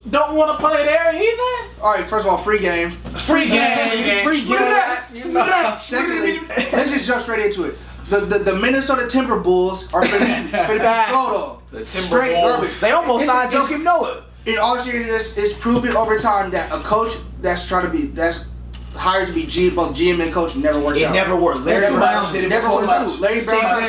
don't want to play there either. All right, first of all, free game. Free game. Secondly, let's just jump straight into it. The Minnesota Timberwolves are going to be photo. Straight garbage. They almost signed Joakim Noah. In all seriousness, it's proven over time that a coach that's hired to be both GM and coach never works out. It never worked. Larry Brown did it never so works much. out. Larry Brown,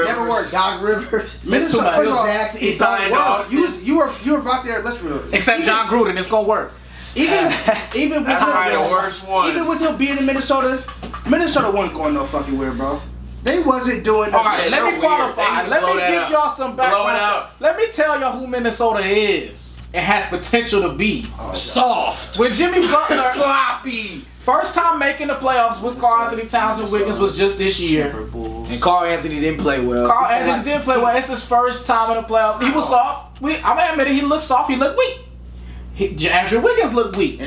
never worked. Doc Rivers. Minnesota, first of all, he signed off. You were about there. Let's remember. Except John Gruden, it's gonna work. Even with him being in Minnesota wasn't going no fucking where, bro. They wasn't doing. All right, let me qualify. Let me give y'all some background. Let me tell y'all who Minnesota is. It has potential to be soft. When Jimmy Butler sloppy. First time making the playoffs with Karl Anthony Towns and Wiggins was just this year. And Karl Anthony didn't play well. Karl Anthony didn't play well. It's his first time in the playoffs. He was soft. I'm gonna admit it. He looked soft. He looked weak. Andrew Wiggins looked weak.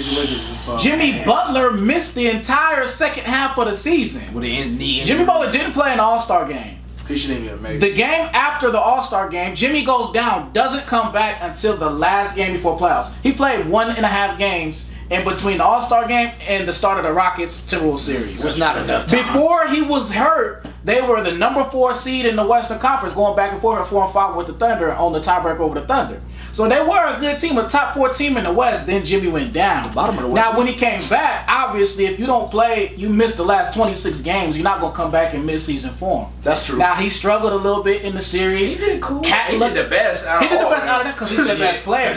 Jimmy Butler missed the entire second half of the season. Jimmy Butler didn't play an All-Star game. He shouldn't even have made it. The game after the All-Star game, Jimmy goes down, doesn't come back until the last game before playoffs. He played 1.5 games in between the All-Star game and the start of the Rockets-Timberwolves series. Was not enough time. Before he was hurt, they were the number 4 seed in the Western Conference, going back and forth at 4-5 with the Thunder on the tiebreaker over the Thunder. So they were a good team, a top 4 team in the West. Then Jimmy went down. Bottom of the West. Now, when he came back, obviously, if you don't play, you missed the last 26 games. You're not going to come back in mid-season form. That's true. Now, he struggled a little bit in the series. He did cool. He did the best out of He did the best out of that because he's the best player.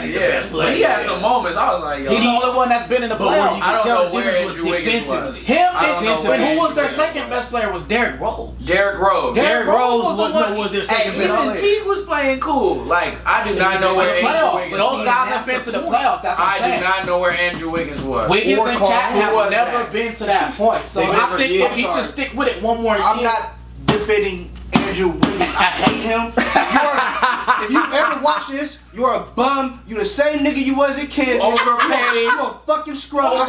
But he had some moments. I was like, yo. He's the only one that's been in the playoffs. I don't know where Andrew Wiggins was. Him and who was their second best player was Derrick Rose. Derrick Rose was their second best player. Teague was playing cool. Like, I do not know where Andrew Wiggins was. Those guys have been to the playoffs. That's what I'm saying. I do not know where Andrew Wiggins was. Wiggins and Cat have never been to that point. So I think if he just stick with it one more year. I'm not defending Andrew Wiggins. I hate him. If you ever watch this, you're a bum. You the same nigga you was in Kansas. Overpaid. You a fucking scrub. I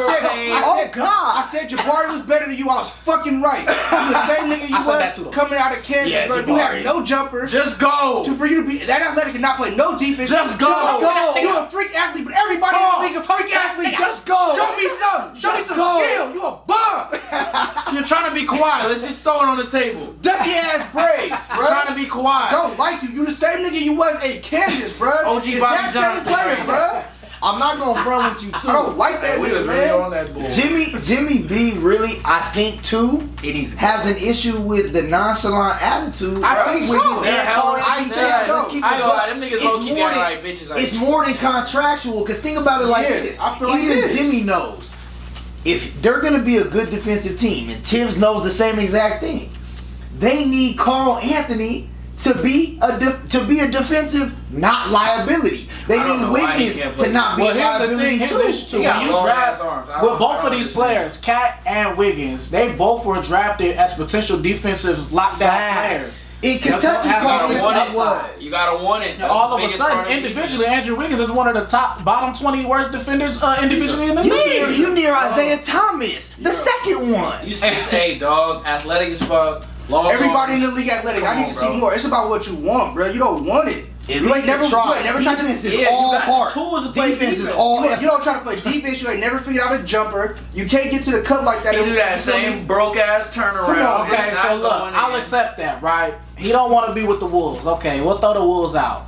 said Jabari was better than you. I was fucking right. You the same nigga you was coming out of Kansas, bro. You have no jumper. Just go. For you to be that athletic and not play no defense. Just go. You're a freak athlete, but everybody in the league a freak athlete. Just go. Show me something. Show me some skill. You a bum. You're trying to be quiet. Let's just throw it on the table. Ducky ass braids, bro. Trying to be quiet. Don't like you. You the same nigga you was in Kansas, bro. OG Bobby Johnson. Player, bro. I'm not gonna front with you too. I don't like that We nigga, was man. really on that bull. Jimmy B really, I think too, has an issue with the nonchalant attitude. I think so. I think so. I go, them niggas low key acting like bitches. It's more than contractual, because think about it like this. I feel like even Jimmy knows if they're gonna be a good defensive team, and Tibbs knows the same exact thing. They need Karl Anthony to be a defensive not liability. They need Wiggins to not be a liability here's too. the issue. When you draft with both of these players, Cat and Wiggins, they both were drafted as potential defensive lockdown players. In Kentucky, you gotta want it. All of a sudden, individually, Andrew Wiggins is one of the top bottom 20 worst defenders individually in the league. You near Isaiah Thomas, the second one. You 6'8", dog, athletic as fuck. Everybody in the league athletic. I need to see more. It's about what you want, bro. You don't want it. You ain't never tried. Defense is all part. Defense is all. You don't try to play defense. You ain't never figured out a jumper. You can't get to the cup like that. You do that same broke ass turnaround. Okay, so look, I'll accept that, right? He don't want to be with the Wolves. Okay, we'll throw the Wolves out.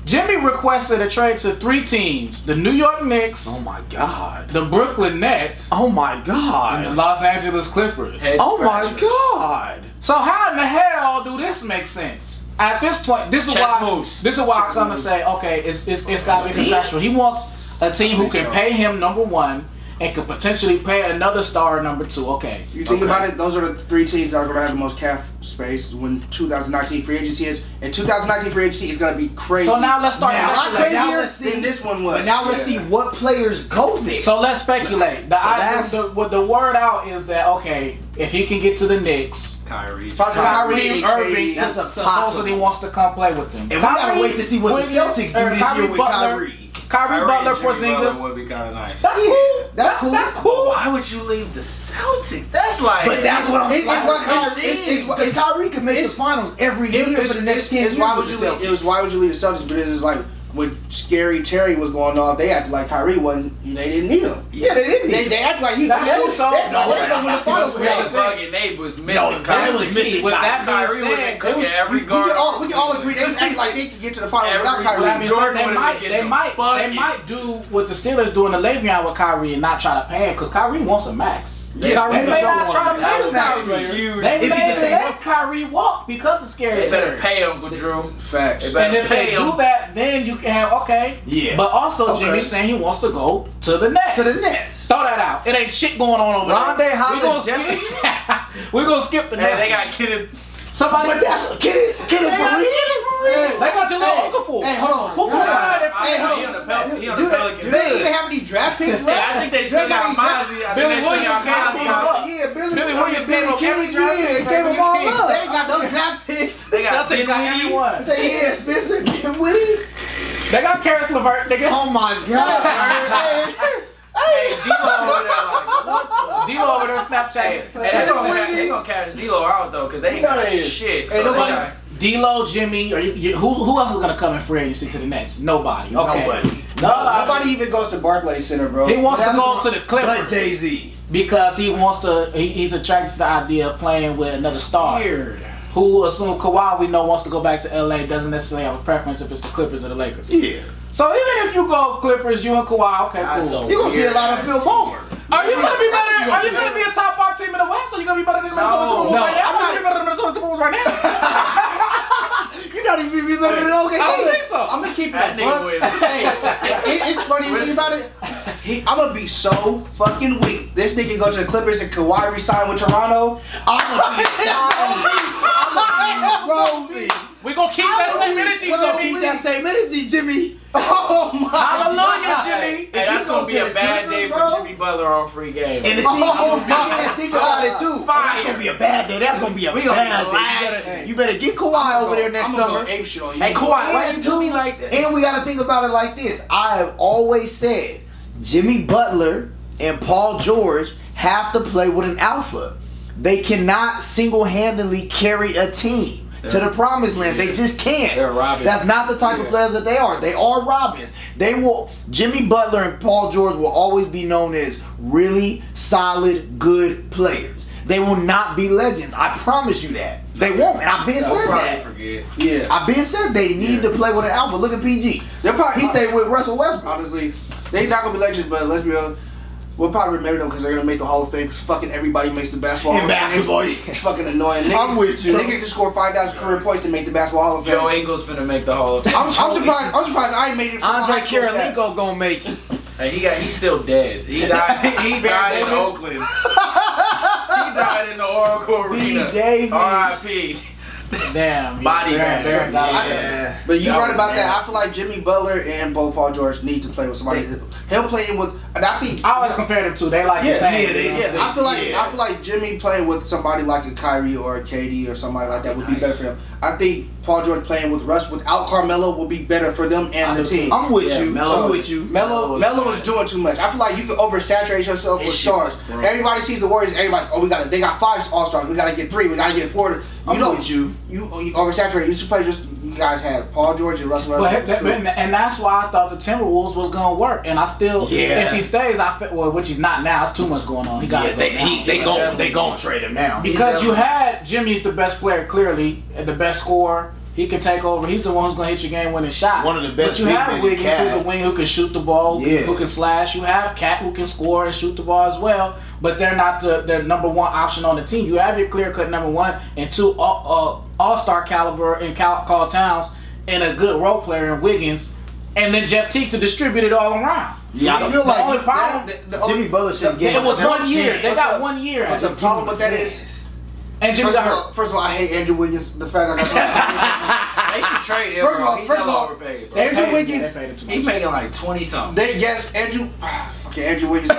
Jimmy requested a trade to 3 teams: the New York Knicks, oh my God, the Brooklyn Nets, oh my God, and the Los Angeles Clippers. Oh my God. So how in the hell do this make sense? At this point, this is why I'm gonna say, okay, it's gotta be contractual. He wants a team who can pay him number 1 and could potentially pay another star number 2. Okay. You think about it, those are the 3 teams that are going to have the most cap space when 2019 free agency is. And 2019 free agency is going to be crazy. So now let's start speculating. A lot crazier than this one was. But now let's see what players go there. So let's speculate. The word out is that, okay, if he can get to the Knicks, Kyrie Irving supposedly wants to come play with them. And we gotta wait to see what the Celtics do this year with Kyrie. Kyrie Butler, Porzingis. would be kind of nice. That's cool. That's cool. That's cool. Why would you leave the Celtics? That's like. But that's what I'm saying. Because Kyrie could make the finals every year for the next 10 years. Why would you leave the Celtics? But it's like, when Scary Terry was going off, they acted like Kyrie wasn't. They didn't need him. Yeah, they didn't. They acted like he. That's They true, was so- going to the finals. They was missing. No, Kyrie was missing. With that being Kyrie would have said, cooking every We guard. can all agree they acted like they could get to the finals without Every- Kyrie. But I mean, Jordan they would've might, been they getting might, buckets. they might do what the Steelers doing to Le'Veon with Kyrie and not try to pay him because Kyrie wants a max. Yeah, They may not try to That pay would Kyrie. be huge. They If he may can stay let healthy. Kyrie walk because of Scary They better Terry. pay Uncle Drew. Facts. They And if they pay him. do that, then you can have Yeah. But also, Okay. Jimmy's saying he wants to go to the Nets. To the Nets. Throw that out. It ain't shit going on over Rondé there. Hollis, We're gonna skip the Hey, Nets. they got Kenneth. Somebody. But that's get it for real. They got Jaleel Okafor. Hey, hold on. Who gonna sign that? Hey, hold He on. on the Pelicans. He on Do the they Pelicans. even have any draft picks left? I think they still got Mozzie. I think Billy they still Williams got came Mozzie. up. Yeah, Billy Williams gave up every Kenny, draft pick. gave them all They up. ain't got no draft picks. They got Celtics got Dinwiddie. everyone. Yeah, Spencer Dinwiddie. They got Karis LeVert. They got Oh my God. Hey, D-Lo over there like, what the? D-Lo over there Snapchat. Hey, they gonna catch D-Lo out though, cause they ain't You know got they is. shit. Hey, So they nobody- got- D-Lo, Jimmy, or who else is gonna come in free agency to the Nets? Nobody. Okay. Nobody. Nobody even goes to Barclays Center, bro. He wants to That's go what- to the But Clippers Jay-Z. because he wants to. He's attracted to the idea of playing with another star. Weird. Who assume Kawhi we know wants to go back to LA doesn't necessarily have a preference if it's the Clippers or the Lakers. Yeah. So even if you go Clippers, you and Kawhi, okay, That's cool. so You're gonna see a lot of Phil Palmer. Are you gonna be better? Are you gonna be a top 5 team in the West? Or you gonna be better than the Minnesota Timberwolves no, right now? I'm I'm not- gonna be better than the Minnesota Timberwolves right now. You're not even be better than OKC. I don't think so. I'm gonna keep it That a nigga buck. would. Hey, it's funny when you think about it. I'm gonna be so fucking weak. This nigga go to the Clippers and Kawhi resign with Toronto. I'm gonna be rolling. We gonna keep that same energy, Jimmy. Keep that same energy, Jimmy. Oh my Hallelujah, Jimmy. Hey, that's you gonna go be to a the bad Clippers, day bro. for Jimmy Butler on free game. And the thing, think about it too. That's gonna be a bad day. That's gonna be a We gonna bad be day. lashing. You better get Kawhi over there next I'm gonna summer. go ape shit on you. Hey, Kawhi, why you do me like that? And we gotta think about it like this. I have always said Jimmy Butler and Paul George have to play with an alpha. They cannot single-handedly carry a team to the promised land. They just can't. They're Robins. That's not the type of players that they are. They are Robins. They will. Jimmy Butler and Paul George will always be known as really solid, good players. They will not be legends. I promise you that. They won't. And I've been They'll said probably that. forget. Yeah. I've been said they need to play with an alpha. Look at PG. They're probably He stayed with Russell Westbrook. honestly, they not gonna be legends, but let's be real. We'll probably remember them because they're gonna make the Hall of Fame. Because fucking everybody makes the basketball. In Hall of Fame. basketball, yeah. It's fucking annoying. Nigga, I'm with you. Nigga can score 5,000 career points and make the basketball Hall of Fame. Joe Ingles finna make the Hall of Fame. I'm surprised. I'm surprised I ain't made it. From Andre high school stats. Kirilenko gonna make it. Hey, he's still dead. He died. He died in Davis. Oakland. He died in the Oracle Arena. Davis. R.I.P. Damn. Body bag. Yeah. But you That right was about that. I nasty. feel like Jimmy Butler and Paul George need to play with somebody. Him playing with, and I think. I always compare them to. They like the same. I feel like Jimmy playing with somebody like a Kyrie or a KD or somebody like that would be better for him. I think Paul George playing with Russ without Carmelo would be better for them and the team. I'm with you. Melo- I'm with you. Melo was doing too much. I feel like you could oversaturate yourself His with shit was stars. broke. Everybody sees the Warriors. Everybody's they got 5 All-Stars. We gotta get 3. We gotta get 4. I'm with you. You oversaturate. You should play just. You guys had Paul George and Russell Westbrook. And that's why I thought the Timberwolves was gonna work. And I still, Yeah. if he stays, which he's not now. It's too much going on. He got to go now. They gon' trade him now. Because you had Jimmy's the best player, clearly, and the best scorer. He can take over. He's the one who's gonna hit your game-winning shot. One of the best But you big have men in Wiggins, Cat. who's a wing who can shoot the ball, Yeah. who can slash. You have Cat, who can score and shoot the ball as well. But they're not the number one option on the team. You have your clear-cut number one and 2 all-star caliber in Carl Towns and a good role player in Wiggins, and then Jeff Teague to distribute it all around. Yeah, I feel The only like problem, Jimmy Butler should get it was him. 1 year. They got 1 year. But the problem with that is, And Jimmy got hurt. first of all, I hate Andrew Wiggins. The fact I got They should trade him. First of all- He's first of hella all, overpaid. Andrew They Wiggins. paid him too He much. making like 20 something. Andrew Wiggins.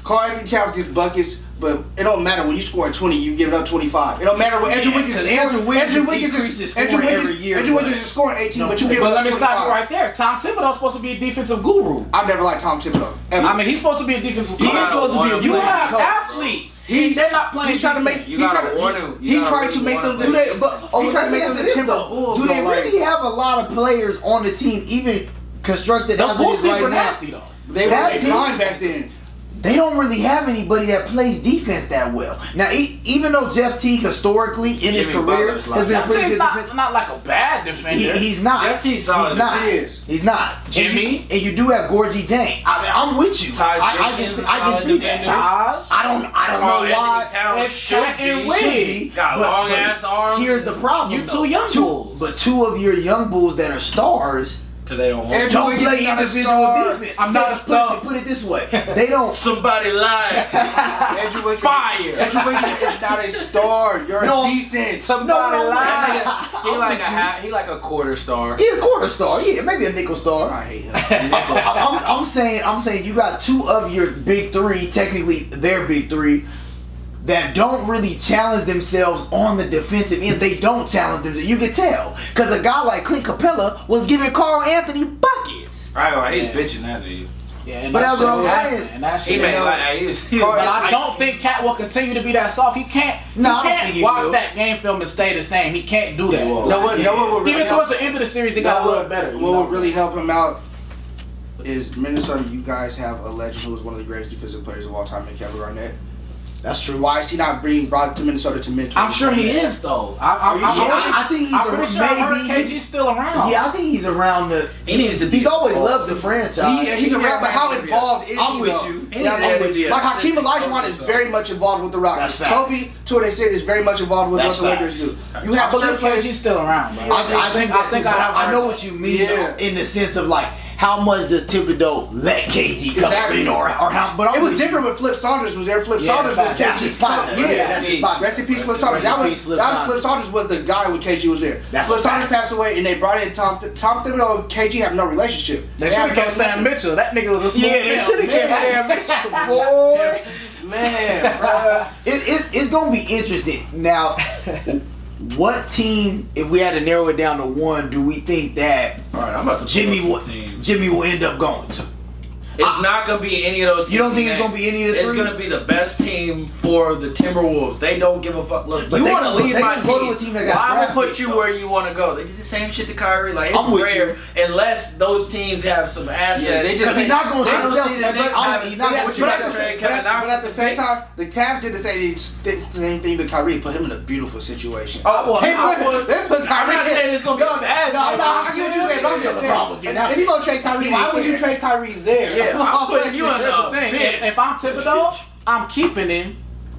Carl Anthony Towns gets buckets. But it don't matter when you score 20, you give it up 25. It don't matter when Andrew Wiggins is scoring. Andrew Wiggins is scoring 18, but you give it up 25. But let me stop you right there. Tom Thibodeau's supposed to be a defensive guru. I've never liked Tom Thibodeau. Ever. I mean, he's supposed to be a defensive guru. He's supposed to be a You coach. have athletes. They're not playing. He's trying to make. He tried to make them. Do they? But He tried to make them the Timber Bulls. Do they really have a lot of players on the team, even constructed The as it Bulls is teams right were now? nasty though. They were fine back then. They don't really have anybody that plays defense that well. Now, even though Jeff Teague historically in his career has been a pretty good defense, not like a bad defender. he's not. Jeff Teague's solid. He's not. He is. He's not. Jimmy? And you do have Gorgie Jane. I mean, I'm with you. Taj I Gibson's a can solid see that. defender. I don't know why. It's Cat and Should Wig. be, Got long ass arms. Here's the problem. You two young bulls. But two of your young bulls that are stars Because they don't want Andrew don't Wiggins play is not a individual star. defense. I'm not a star. Put it this way. They don't. somebody live. Andrew Wiggins. Fire. Andrew Wiggins is not a star. You're decent. Somebody lied. He like a quarter star. He's a quarter star. Yeah, maybe a nickel star. I hate him. I'm saying you got two of your big three, technically their big three, that don't really challenge themselves on the defensive end. They don't challenge them. You can tell. Because a guy like Clint Capella was giving Carl Anthony buckets. Right, he's bitching that dude. Yeah, and But that's what I'm happened. saying. And that He shit made happened. like Carl- But I don't think Cat will continue to be that soft. He can't. No, I he don't can't think he watch will. that game film and stay the same. He can't do that. No one would really Even help. towards the end of the series, it got a little better. What would really help him out is Minnesota. You guys have a legend who is one of the greatest defensive players of all time in Kevin Garnett. That's true. Why is he not being brought to Minnesota to mentor? I'm sure he is though. I think he's I'm pretty sure I heard maybe. KG's still around. Yeah, I think he's around the. He needs to be He's always involved. loved the franchise. He's around, but how involved is I'm he? with though? you. Yeah, I'm with you. Like Hakeem Assistant Olajuwon coach, is so. very much involved with the Rockets. That's facts. Kobe, to what they said, is very much involved with That's what the Lakers facts. do. You have I certain believe players. KG's still around. Bro. I know what you mean Yeah. though, in the sense of like how much does Thibodeau let KG come Exactly. in or how. But It was different when Flip Saunders was there. Flip Saunders was that's his partner. Yeah, That's his partner. Rest in peace, Flip Saunders. Rest in That was peace, Flip Flip Saunders was the guy when KG was there. That's Flip a Saunders fact. passed away, and they brought in Tom Thibodeau and KG have no relationship. They should have kept Sam Mitchell. That nigga was a smooth kept Sam Mitchell, boy. Man, bruh. It's gonna be interesting. Now, what team, if we had to narrow it down to one, do we think that All right, I'm about to Jimmy pull will up the team. Jimmy will end up going to? It's not gonna be any of those teams. You don't think it's gonna be any of the It's three? gonna be the best team for the Timberwolves. They don't give a fuck. Look, But you they want to gonna- lead they my gonna go team. to a team that got Well, I'm draft gonna put picks, you though. where you want to go. They did the same shit to Kyrie. Like it's I'm with rare unless those teams have some assets. Yeah, they Because just he's not going to I don't see the Knicks having. he's not going to But at the same time, the Cavs did the same thing to Kyrie, put him in a beautiful situation. Oh, They put Kyrie. I'm not saying it's gonna be No, bad. No, I get what you're saying. But I'm just LeBron was saying. getting out. If you gonna trade Kyrie, why would you trade Kyrie there? Yeah, I'm putting you in Here's the thing. If I'm Thibodeau, I'm keeping him,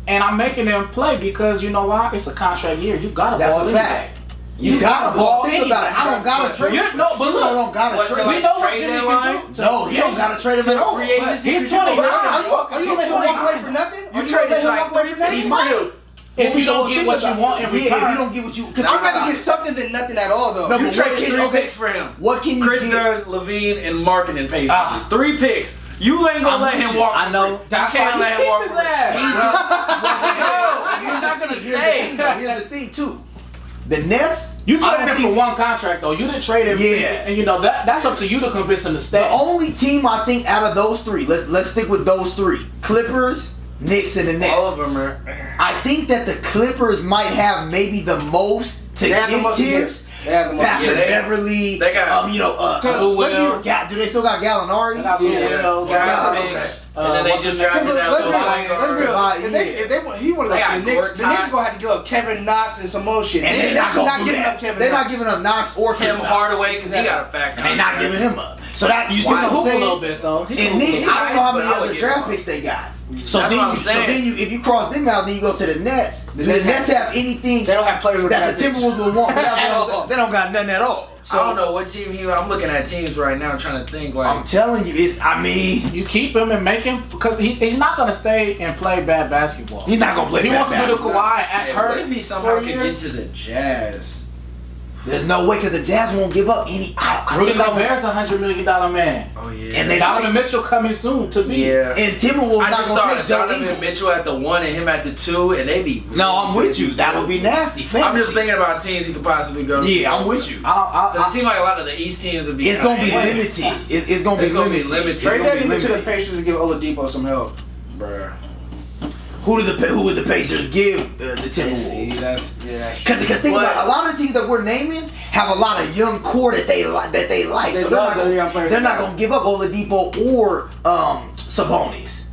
and I'm making him play because you know why? It's a contract year. You gotta That's ball a anyway. fact. You gotta ball. Think about it. I don't gotta But- trade. You- no, but look, I don't gotta what's trade. it We like? know what Trade Jimmy deadline? can do. No, he don't gotta trade him at all. Free agency. He's 29. But are you gonna let him walk away for nothing? You Are traded gonna let him like walk away 3 for nothing? He's might. If you don't get what you want in Yeah, if return, you don't get what you. I'd rather get something than nothing at all, though. No, You but traded what can- 3 okay. picks for him. What can you Chris get? Dunn, Levine, and marketing pays. Ah. 3 picks. You ain't gonna I'm let with him you. walk. I know. You that's can't why let you him walk. keep his ass. No, he's not gonna Here's stay. Here's the thing too. The Nets. You I don't traded him for think- one contract though. You didn't trade him. Yeah. And you know that's up to you to convince him to The stay. only team I think out of those three. Let's stick with those three: Clippers, Knicks, and the Nets. All of them are. I think that the Clippers might have maybe the most to They have the give most tips. They have the most. Patrick Yeah, Beverly. they got- you know, Cause let's be real. do they still got Gallinari? They got Yeah, Lil, draft okay. picks, and then they what's just his name? drafted that Let's be little real. Let's be real. Yeah. If they he want to They go got to the Knicks, the Gortat. Knicks gonna have to give up Kevin Knox and some more shit. And They they're not should not gonna do giving that. up Kevin They're Knox. not giving up Knox or Tim Chris Hardaway because he got a fat And they're not contract. giving him up. So that you see Why what I'm hoop a saying? little bit though. He can And hoop a Knicks, little I bit. don't know how many but I would other give draft him picks they got. So That's then, what I'm so saying. then if you cross them out, then you go to the Nets. Do the Nets Nets have anything They don't have players with that the draft picks. Timberwolves will want? At all. They don't got nothing at all. I don't know what team I'm looking at teams right now, trying to think like. I'm telling you, I mean, You keep him and make him because he's not gonna stay and play bad basketball. he's not gonna play. If he bad wants to do the basketball. Kawhi and act Hey, hurt what if he for somehow a could year? get to the Jazz? There's no way because the Jazz won't give up any. Rudy Gobert's $100 million man. Oh yeah. And they Donovan Mitchell coming soon to be. Yeah. And Timberwolves I not just gonna thought take Joe Donovan Ingles. Mitchell at the 1 and him at the 2, and they be. No, I'm with you. That would be nasty. Fantasy. I'm just thinking about teams he could possibly go to. Yeah, I'm with you. It seems like a lot of the East teams would be. It's gonna be limited. It's gonna be limited. Trade that nigga to the Pacers and give Oladipo some help. Bruh. Who would the Pacers give the Timberwolves? Because think about it, a lot of the teams that we're naming have a lot of young core that they like. So they're not gonna give up Oladipo or Sabonis.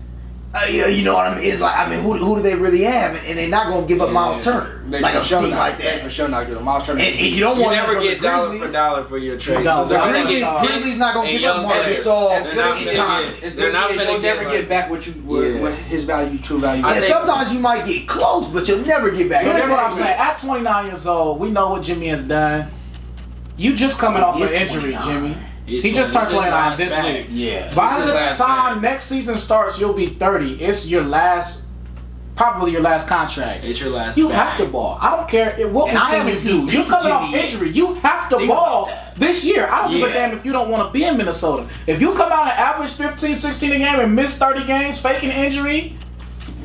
You know what I mean? It's like, I mean, who do they really have? And they're not gonna give up Miles Turner. They Like a for sure team not, like They that. for sure not giving Miles Turner. And you don't You want never that get from the dollar Grizzlies. for dollar for your trade. don't. they're The gonna Grizzlies, get picks Grizzlies not gonna and give up young Marcus players. Gasol. as They're good not as he gonna is, get- as they're good as not he is, gonna you'll get, never like- get back what Yeah. his value, true value. I And think- sometimes you might get close, but you'll never get back. Here's never what I'm agree. saying. At 29 years old, we know what Jimmy has done. You just coming off He an is injury, 29. Jimmy. He's He just turned 29 last this bag. week. Yeah. By This is the last time bag. next season starts, you'll be 30. It's your last, probably your last contract. It's your last. You bag. have to ball. I don't care what And I haven't percentage you seen do. You peak coming off Jimmy yet. injury. You have to Think ball about that. this year. I don't give a Yeah. damn if you don't want to be in Minnesota. If you come out and average 15, 16 a game and miss 30 games faking injury,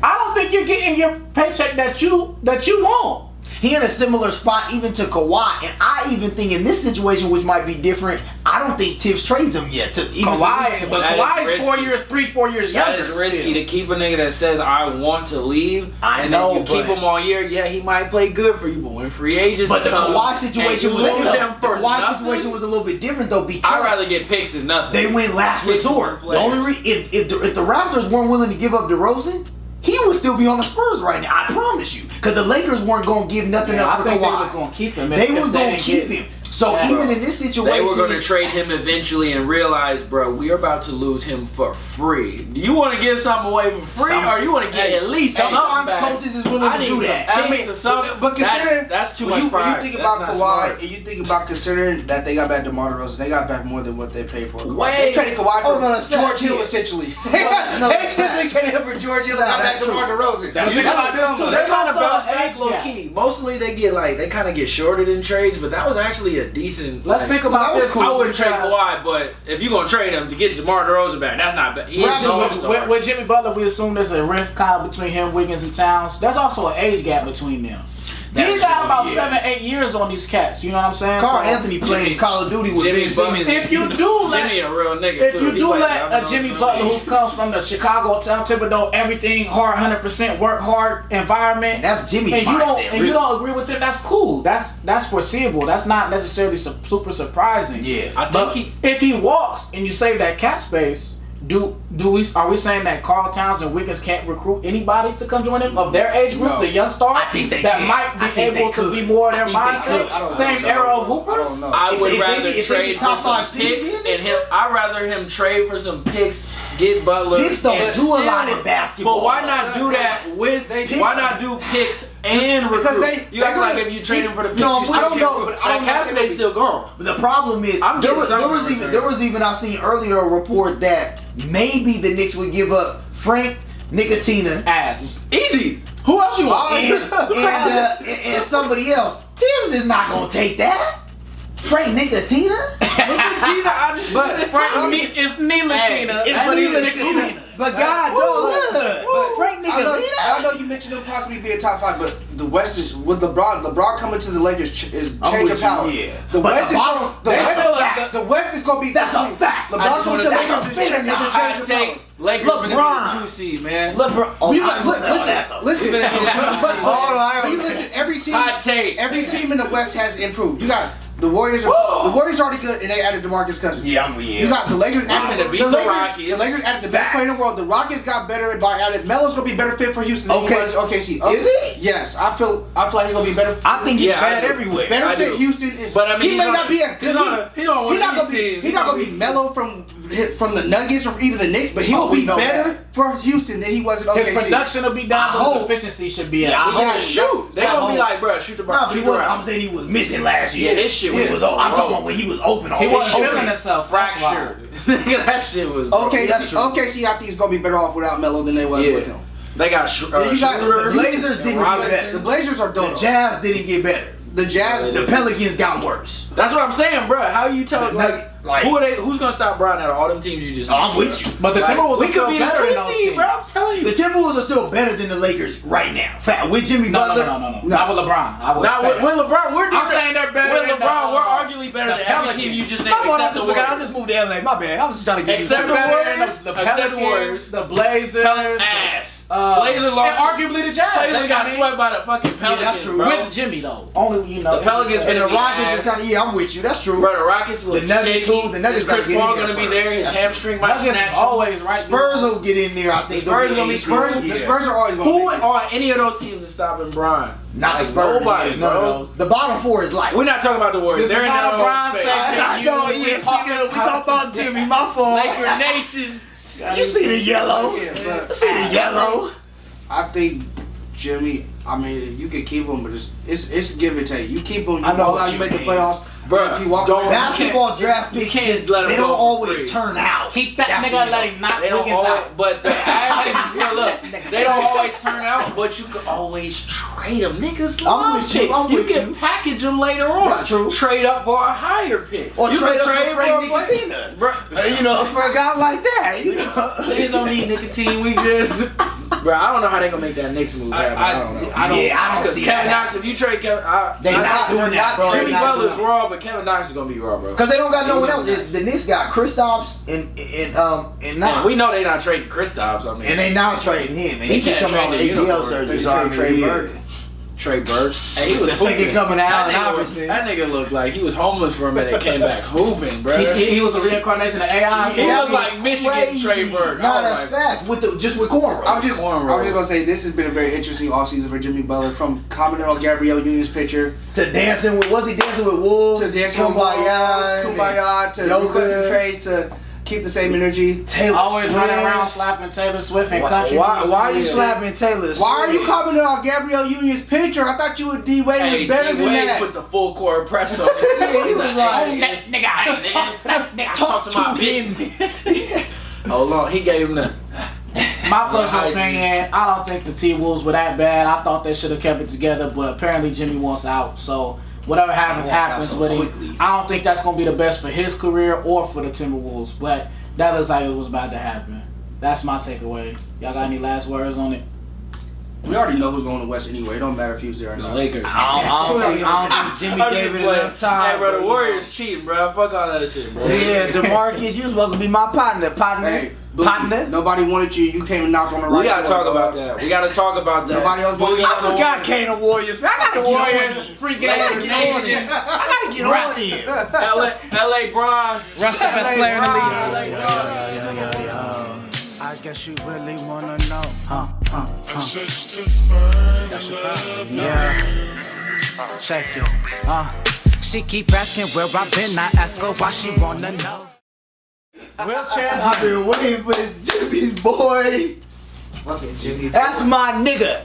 I don't think you're getting your paycheck that you want. He in a similar spot even to Kawhi, and I even think in this situation, which might be different, I don't think Tibbs trades him yet. To even Kawhi, but That is Kawhi's 4 risky. years, 3-4 years That younger. is risky still. to keep a nigga that says I want to leave. I and know, then you keep but- him all year. Yeah, he might play good for you, but when free agents But the come Kawhi situation and was you lose different. him The for Kawhi nothing, situation was a little bit different though because I'd rather get picks than nothing. they went last Picks resort. and The only players. if the Raptors weren't willing to give up DeRozan, he would still be on the Spurs right now. I promise you, because the Lakers weren't gonna give nothing Yeah, up I for think they Kawhi. was going to keep him. They was gonna keep him. So Yeah. even in this situation, They were going to trade him eventually and realize, bro, we are about to lose him for free. Do you want to give something away for free, or you want to get at least something sometimes back? coaches is willing I to need do some that. picks or something. but considering that's too when much pride. When you think That's about not Kawhi smart. and you think about considering that they got back DeMar DeRozan, they got back more than what they paid for. Kawhi. Way- They traded Kawhi for Oh, no, that's George fact, Hill yeah. essentially. No, They that's essentially fact. traded him for George Hill and No, got back that's DeMar true. DeRozan. That's You true. just That's come true. on. They kind of also bounce an back age low gap. key. Mostly they kind of get shorted in trades, but that was actually a decent. Let's think about that was this. cool. I wouldn't trade because Kawhi, but if you're gonna trade him to get DeMar DeRozan back, that's not bad. He is Raptors the was- all-star. With Jimmy Butler, we assume there's a rift kind of between him, Wiggins, and Towns. There's also an age gap between them. That's He's got true, about yeah. 7-8 years on these cats. You know what I'm saying? Carl So, Anthony playing Jimmy- Call of Duty with Jimmy Ben Simmons. If you do let Jimmy a real nigga If too. you He do played let a dominoes Jimmy and Butler shit. who comes from the Chicago Town Thibodeau, everything hard, 100% work hard environment, And that's Jimmy's and you mindset, don't and really. you don't agree with him, that's cool. That's foreseeable. That's not necessarily super surprising. Yeah. I think But he. if he walks and you save that cap space, are we saying that Karl Towns and Wiggins can't recruit anybody to come join them of their age group, No. the young stars I think they that can. might I be think able they to could. be more of their I think they could. mindset? I don't Same think so. era of I hoopers. don't know. I would If they rather get- if they trade get top for some five seed picks in and this him. I'd rather him trade for some picks, get Butler. Picks don't and do a lot still- in basketball. But why not do that with? They- Why not do picks and recruit? Because they- you act they like gonna- if you trade him for the picks, No, you still I don't get know, recruit. but I don't That know cap if they space gonna still gone. But the problem is I'm there getting was something in return. even I seen earlier a report that maybe the Knicks would give up Frank Nicotina Ass. Easy. Who else you want? and somebody else. Tibbs is not gonna take that. Frank Nicotina? But It's Nicotina. It's Nicotina. But God, don't look. Frank Nicotina? I know you mentioned them possibly being top 5, but the West is with LeBron coming to the Lakers is I'm change with of power. you, yeah. The But West the is bottom- gonna, the that's West, still a- the West is gonna be That's a fact. LeBron coming to the that's a Lakers is a big change guy. of power. Take Lakers for them to LeBron. be the 2 seed, man. LeBron. Oh, We I look, understand that, though. listen. We're gonna get it. But you listen. Every team, Hot take. every team in the West has improved. You got the Warriors. The Warriors are already good, and they added DeMarcus Cousins. Yeah. You got the Lakers added to beat the Rockets. The Lakers added the best player in the world. The Rockets got better by added. Melo's gonna be better fit for Houston than he was OKC. Is he? Yes, I feel like he's gonna be better. I think he's Yeah, I bad do. everywhere. Better I fit do. Houston. But I mean, he he's may on not a- be as good. he's on one not of gonna these be. teams. He's not gonna be mellow from the Nuggets or even the Knicks, but he'll we be know better for Houston than he was in His OKC. production will be down, I but his hope. efficiency should be up. Yeah, I He's gonna hope. shoot. They gonna be like, bro, shoot the No, ball. but he was. I'm saying he was missing last year. Yeah, his shit He was. I'm talking about when he was open. He wasn't open. feeling himself. That's why. fractured. Nigga, that shit was. bro. that's true. OKC, I think is gonna be better off without Melo than they was Yeah. with him. They got Yeah, you got Schroeder, the Blazers and didn't get Robinson. better. The Blazers are The dope. Jazz didn't get better. The Jazz. The Pelicans got worse. That's what I'm saying, bro. How you tell Like, who are they? Who's gonna stop Brian out of all them teams you just? Oh, I'm with you. But the Timberwolves we are still could be the better than 2 those seed, teams. bro. I'm telling you. The Timberwolves are still better than the Lakers right now. Fact, with Jimmy Butler. No. Not with LeBron. I would Not say with LeBron. We're I'm saying they're better with than LeBron. the, We're arguably better the than every Pelicans. team you just named. My fault, I Except just the forgot. I Warriors. just moved to LA. My bad. I was just trying to get Except you. the better Warriors. than the Except the Pelicans, Warriors. the Blazers, Ass. and Blazers lost. arguably the Jazz. Blazers got swept by the fucking that's Pelicans, true. bro. with Jimmy though. Only The Pelicans And the finna be Rockets ass. is kind of I'm with you. That's true. Bro, the Rockets look The Nuggets shaky. too. The Nuggets Is Chris gotta get in Paul there gonna be first. there? His That's hamstring might Nuggets snatch is him. always right. Spurs will get in there. I think Spurs they'll gonna be Spurs. The Spurs are always gonna. Who make it. on any of those teams is stopping Brian? Not the Like, Spurs. Nobody, yeah, bro. no. The bottom 4 is light. We're not talking about the Warriors. This They're is in not their a own Bron space. section. I know. Yeah, we talk about Jimmy. My fault. Laker Nation. You see the yellow? Yeah, but You see the yellow? I think Jimmy. I mean, you can keep him, but it's give and take. You keep him. You I know ball what out. you You make the mean. playoffs. Bruh, If you walk don't- away, Basketball draft you picks can't just let 'em they go don't for always free. turn out. Keep that That's nigga the let him knock They don't Wiggins always, out. but the average, look, they don't always turn out, but you can always trade them. Niggas love with you, it. I'm You with can you. package them later on. That's true. Trade up for a higher pick. Or you trade can up for Frank a player. Nicotina. Bruh, You know, for a guy like that, you know. Niggas don't need nicotine. We just, bro. I don't know how they gonna make that Knicks move happen. I don't know. I don't Because see Kevin that. Knox, if you trade Kevin, They not doing that, bro. Jimmy They not Butler's doing raw, but Kevin Knox is gonna be raw, bro. Because they don't got no one else. Yeah. The Knicks got Kristaps and And Knox. we know they not trading Kristaps. I mean, And they now trading him. And he He keeps can't coming out with trade the ACL uniform. surgery. They so I trade mean, Trey yeah. Burke. Trey Burke. Hey, he was The second hooping. coming out, That nigga, obviously. that nigga looked like he was homeless for a minute. Came back hooping, bro. He was the reincarnation of AI. He That looked like was Michigan crazy. Trey Burke. Nah, I was that's like, fact. Just with cornrows. I'm just Cornrow. gonna say this has been a very interesting offseason for Jimmy Butler. From commenting on Gabrielle Union's picture to dancing with, was he dancing with wolves? to dancing with Kumbaya. Kumbaya to yoga. requesting trades to keep the same energy. Taylor Always Swift. running around slapping Taylor Swift and country Why music. are you Yeah. slapping Taylor Swift? Why are you commenting on Gabrielle Union's picture? I thought you and D Wade hey, was better than D-Wade that. put the full court press on it. He was like, Nigga, I ain't talk to that nigga. Talk to my bitch. Hold on, he gave him the. My personal Heisman. opinion, I don't think the T-Wolves were that bad. I thought they should have kept it together, but apparently Jimmy wants out. So whatever happens, He wants out happens so with him. quickly. I don't think that's going to be the best for his career or for the Timberwolves, but that looks like it was about to happen. That's my takeaway. Y'all got any last words on it? We already know who's going to West anyway. It don't matter if he was there or The not. Lakers. I don't think Jimmy I'm gave just it playing. enough time. Hey, bro, the but, Warriors cheating, bro. Fuck all that shit, bro. Yeah, DeMarcus, you supposed to be my partner. Hey, Boogie, nobody wanted you. You came and knocked on the right We gotta door, talk dog. about that. We gotta talk about that. Nobody else wanted you. I forgot Kane Warriors. I gotta The get Warriors, on it. freaking I gotta Lakers get on nation. it. I gotta get on it. LA Bron. Rest the best player in the league. LA Bron. I guess you really wanna know, yeah. Check it, She keep asking where I've been. I ask her why she wanna know. Wheelchair I've been waiting for Jimmy's boy. Fucking Jimmy. That's my nigga.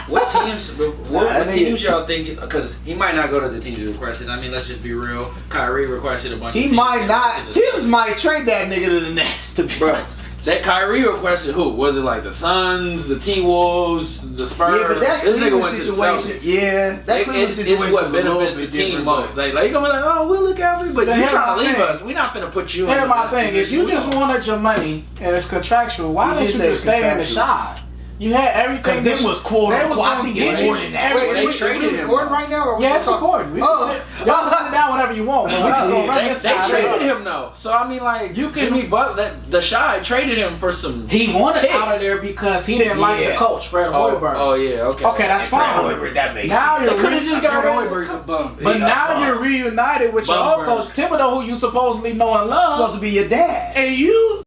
What teams? What I mean- teams y'all think? Because he might not go to the teams he requested. I mean, let's just be real. Kyrie requested a bunch. He of teams. might not. Tibbs might trade that nigga to the Nets. To be Bro, honest. that Kyrie requested who? Was it like the Suns, the T-Wolves, the Spurs? Yeah, but that This nigga Cleveland went to the situation. Celtics. Yeah, that Cleveland It's situation what was a little benefits bit the team different, most. but- Like you gonna be like, oh, we'll look at me, but But you're here's trying my to leave thing. us. We're not gonna put you in Here's the my best thing. If position you we just are. wanted your money and it's contractual, why He didn't did you say just stay in the contractual. shot? You had everything. Because them was quote they unquote. I gonna think give it's you more than that. everything. They Wait, traded we him, recording though. right now? Or we Yeah, it's just talking? recording. We Oh. can sit, y'all can sit down whenever you want, but we just gonna run They this side traded up. him though, so I mean, like You can- Jimmy Butler, the Shy traded him for some. He wanted picks. out of there because he didn't like the Yeah. coach, Fred Hoiberg. Oh yeah, okay. Okay, that's Fred fine. Hoiberg, that makes Now sense. you're They could've just got Fred rid of Hoiberg's a bum. But Yeah, now bum. you're reunited with your old Bummer. coach Thibodeau, who you supposedly know and Supposed love, to be your dad. and you